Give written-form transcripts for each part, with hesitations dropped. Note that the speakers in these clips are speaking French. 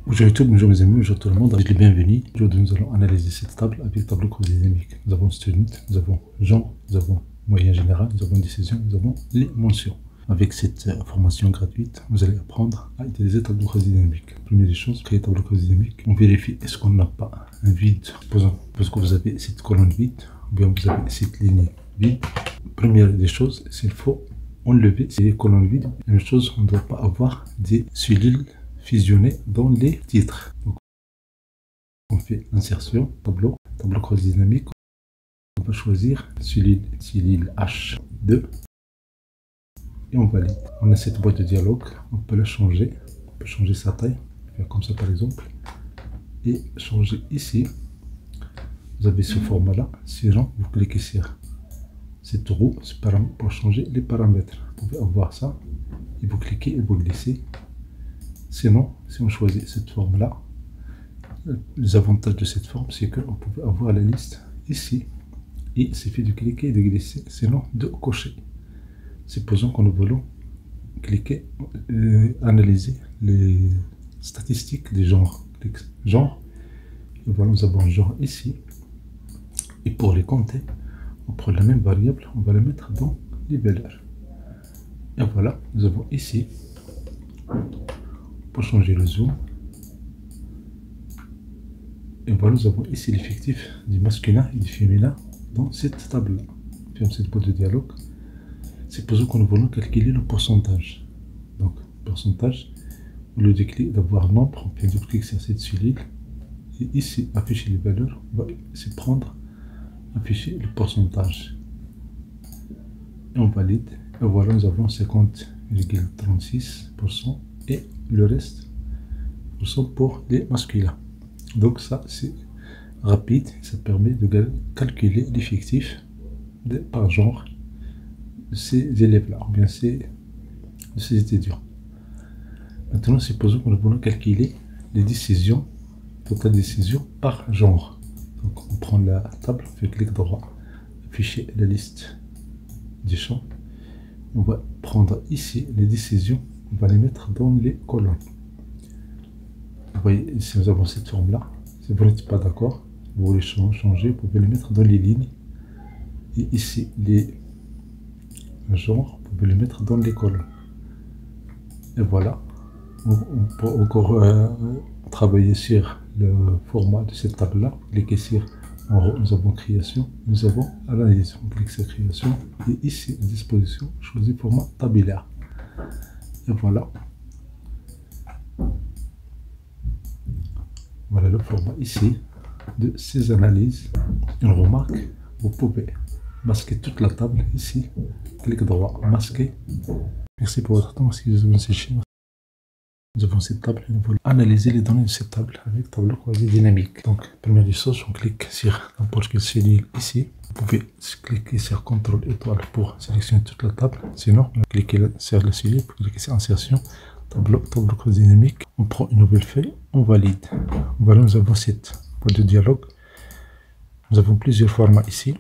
Bonjour YouTube, bonjour mes amis, bonjour tout le monde, les bienvenus. Aujourd'hui nous allons analyser cette table avec tableau croisé dynamique. Nous avons student, nous avons genre, nous avons moyen général, nous avons décision, nous avons les mentions. Avec cette formation gratuite, vous allez apprendre à utiliser tableau croisé dynamique. Première des choses, créer tableau croisé dynamique. On vérifie est-ce qu'on n'a pas un vide, supposons parce que vous avez cette colonne vide, ou bien vous avez cette ligne vide. Première des choses, s'il faut enlever ces colonnes vides. La même chose, on ne doit pas avoir des cellules fusionner dans les titres. Donc, on fait insertion, tableau croisé dynamique. On va choisir cellule H2 et on valide. On a cette boîte de dialogue, on peut la changer, on peut changer sa taille, faire comme ça par exemple, et changer ici. Vous avez ce format là, sinon vous cliquez sur cette roue pour changer les paramètres. Vous pouvez avoir ça et vous cliquez et vous glissez. Sinon, si on choisit cette forme-là, les avantages de cette forme, c'est qu'on peut avoir la liste ici. Et il suffit de cliquer et de glisser, sinon de cocher. Supposons que nous voulons cliquer, analyser les statistiques des genres. Genre, et voilà, nous avons genre ici. Et pour les compter, on prend la même variable, on va la mettre dans les valeurs. Et voilà, nous avons ici. Pour changer le zoom, et voilà, nous avons ici l'effectif du masculin et du féminin dans cette table là. Ferme cette boîte de dialogue. Supposons que nous voulons calculer le pourcentage. Donc pourcentage, au lieu d'avoir nombre, on fait double clic sur cette cellule et ici afficher les valeurs, on va ici prendre afficher le pourcentage et on valide. Et voilà, nous avons 50,36% et le reste pour les masculins. Donc ça c'est rapide, ça permet de calculer l'effectif par genre de ces élèves là, ou bien de ces étudiants. Maintenant supposons que nous voulons calculer les décisions, totale décision par genre. Donc on prend la table, on fait clic droit, afficher la liste des champs, on va prendre ici les décisions. On va les mettre dans les colonnes. Vous voyez, ici nous avons cette forme-là. Si vous n'êtes pas d'accord, vous voulez changer, vous pouvez les mettre dans les lignes. Et ici, les genres, vous pouvez les mettre dans les colonnes. Et voilà. On peut encore travailler sur le format de cette table-là. Cliquez sur en haut, nous avons création, nous avons analyse. On clique sur création. Et ici, disposition, choisis format tabulaire. Et voilà. Voilà le format ici de ces analyses. Une remarque, vous pouvez masquer toute la table ici. Clic droit, masquer. Merci pour votre temps. Si vous avez séché, nous avons cette table et nous voulons analyser les données de cette table avec tableau croisé dynamique. Donc, première des choses, on clique sur n'importe quelle cellule ici. Vous pouvez cliquer sur CTRL étoile pour sélectionner toute la table. Sinon, cliquez sur la cellule pour cliquer sur insertion, tableau croisé dynamique. On prend une nouvelle feuille, on valide. Voilà, nous avons cette boîte de dialogue. Nous avons plusieurs formats ici.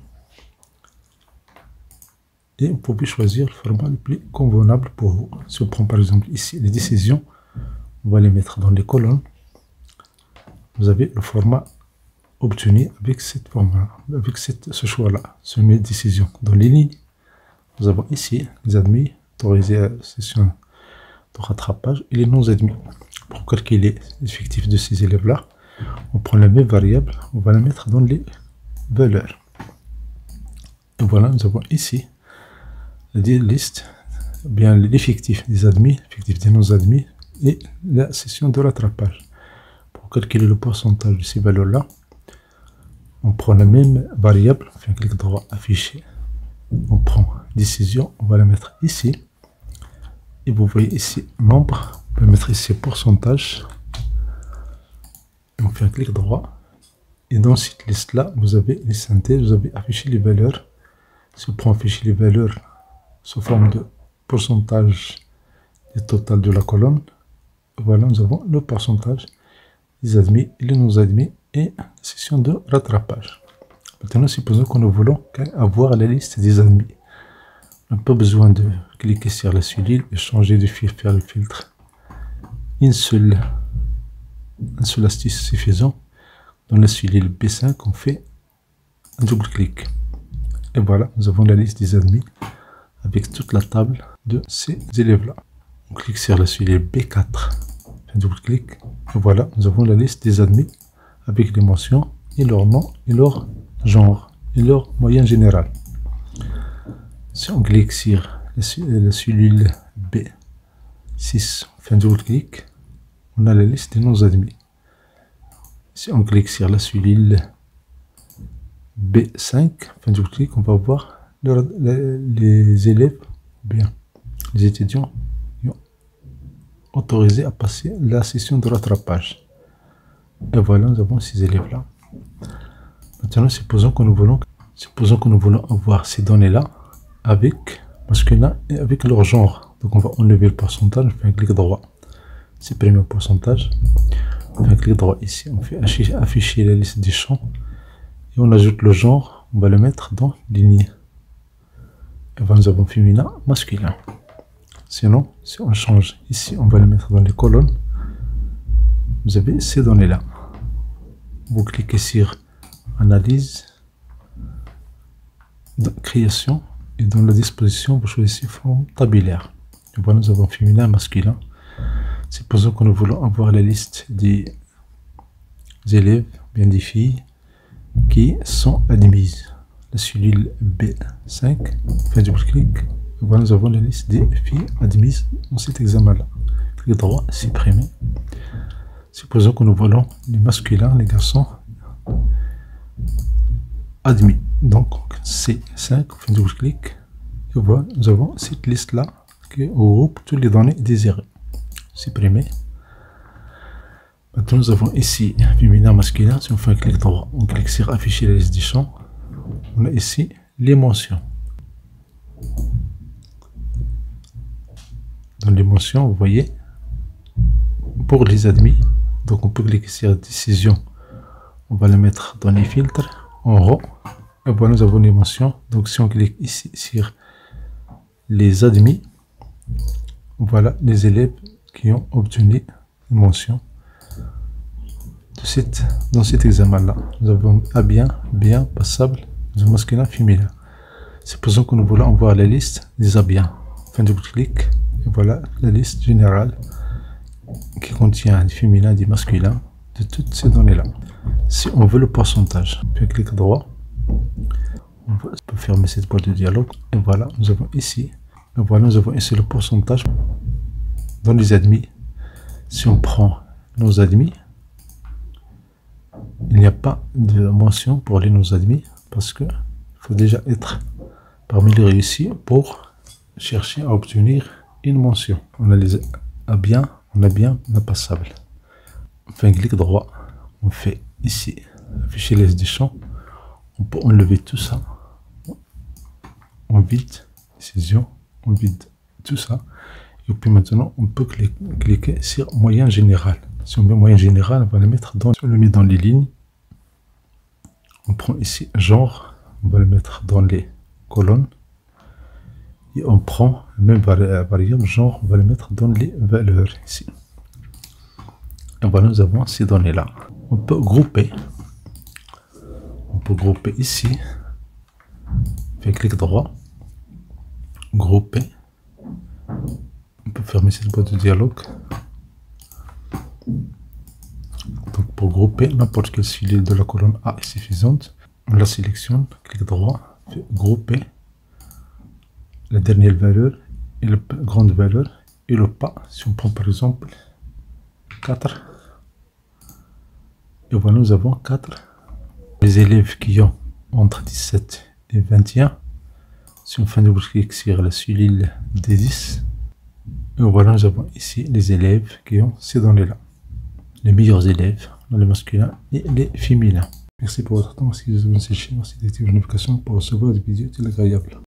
Et vous pouvez choisir le format le plus convenable pour vous. Si on prend par exemple ici les décisions, on va les mettre dans les colonnes. Vous avez le format obtenu avec cette forme-là, avec ce choix-là, ce met décision. Dans les lignes, nous avons ici les admis, autorisés à session de rattrapage et les non-admis. Pour calculer l'effectif de ces élèves-là, on prend la même variable, on va la mettre dans les valeurs. Et voilà, nous avons ici la liste, bien l'effectif des admis, l'effectif des non-admis et la session de rattrapage. Pour calculer le pourcentage de ces valeurs-là, on prend la même variable, on fait un clic droit, afficher, on prend décision, on va la mettre ici, et vous voyez ici nombre, on peut mettre ici pourcentage, et on fait un clic droit, et dans cette liste-là, vous avez les synthèses, vous avez affiché les valeurs. Si on prend afficher les valeurs sous forme de pourcentage du total de la colonne, voilà, nous avons le pourcentage des admis et les non-admis et la session de rattrapage. Maintenant, supposons que nous voulons avoir la liste des admis. On n'a pas besoin de cliquer sur la cellule et changer de fil, faire le filtre. Une seule un seul astuce suffisant. Dans la cellule B5, on fait un double clic. Et voilà, nous avons la liste des admis avec toute la table de ces élèves-là. On clique sur la cellule B4, un double clic. Et voilà, nous avons la liste des admis avec les mentions et leur nom et leur genre et leur moyenne générale. Si on clique sur la cellule B6, on fait un double clic, on a la liste des noms admis. Si on clique sur la cellule B5, on fait un double clic, on va voir les élèves, bien les étudiants autorisés à passer la session de rattrapage. Et voilà, nous avons ces élèves-là. Maintenant, supposons que nous voulons avoir ces données-là avec masculin et avec leur genre. Donc, on va enlever le pourcentage, on fait un clic droit, supprimer le pourcentage, on fait un clic droit ici, on fait afficher la liste des champs et on ajoute le genre, on va le mettre dans ligne. Et voilà, nous avons féminin, masculin. Sinon, si on change ici, on va le mettre dans les colonnes. Vous avez ces données-là. Vous cliquez sur Analyse, Création, et dans la disposition, vous choisissez Forme tabulaire. Et voilà, nous avons féminin, masculin. Supposons que nous voulons avoir la liste des élèves, bien des filles, qui sont admises. La cellule B5, fait double clic. Et voilà, nous avons la liste des filles admises dans cet examen-là. Clic droit, supprimer. Supposons que nous voulons les masculins, les garçons admis. Donc C5, on fait un double clic. Et voilà, nous avons cette liste-là qui regroupe toutes les données désirées. Supprimer. Maintenant, nous avons ici féminin, masculin. Si on fait un clic droit, on clique sur afficher la liste des champs. On a ici les mentions. Dans les mentions, vous voyez, pour les admis, donc on peut cliquer sur décision, on va le mettre dans les filtres, en haut, et voilà, nous avons les mentions. Donc si on clique ici sur les admis, voilà les élèves qui ont obtenu une mention dans cet examen-là. Nous avons A bien, passable, nous avons masculin, féminin. Supposons que nous voulons voir la liste des A bien. Fin de clic, et voilà la liste générale qui contient des féminins et des masculins de toutes ces données-là. Si on veut le pourcentage, on fait clic droit, on peut fermer cette boîte de dialogue, et voilà, nous avons ici, le pourcentage dans les admis. Si on prend nos admis, il n'y a pas de mention pour les non admis parce que il faut déjà être parmi les réussis pour chercher à obtenir une mention. On a les A bien, on a bien, on a passable. On fait un clic droit, on fait ici afficher les des champs, on peut enlever tout ça, on vide décision, on vide tout ça, et puis maintenant on peut cliquer sur moyen général. Si on met moyen général, on va le mettre dans, on le met dans les lignes, on prend ici genre, on va le mettre dans les colonnes, et on prend même variable genre, on va le mettre dans les valeurs ici. Et voilà, nous avons ces données là. On peut grouper ici, fait clic droit, grouper, on peut fermer cette boîte de dialogue. Donc pour grouper n'importe quelle cellule de la colonne A est suffisante, on la sélectionne, clic droit, fait grouper la dernière valeur et la grande valeur et le pas. Si on prend par exemple 4, et voilà, nous avons 4. Les élèves qui ont entre 17 et 21, si on fait un double clic sur la cellule D10, et voilà, nous avons ici les élèves qui ont ces données-là. Les meilleurs élèves, les masculins et les féminins. Merci pour votre temps. Si vous avez une chaîne, merci d'activer les notifications pour recevoir des vidéos agréables.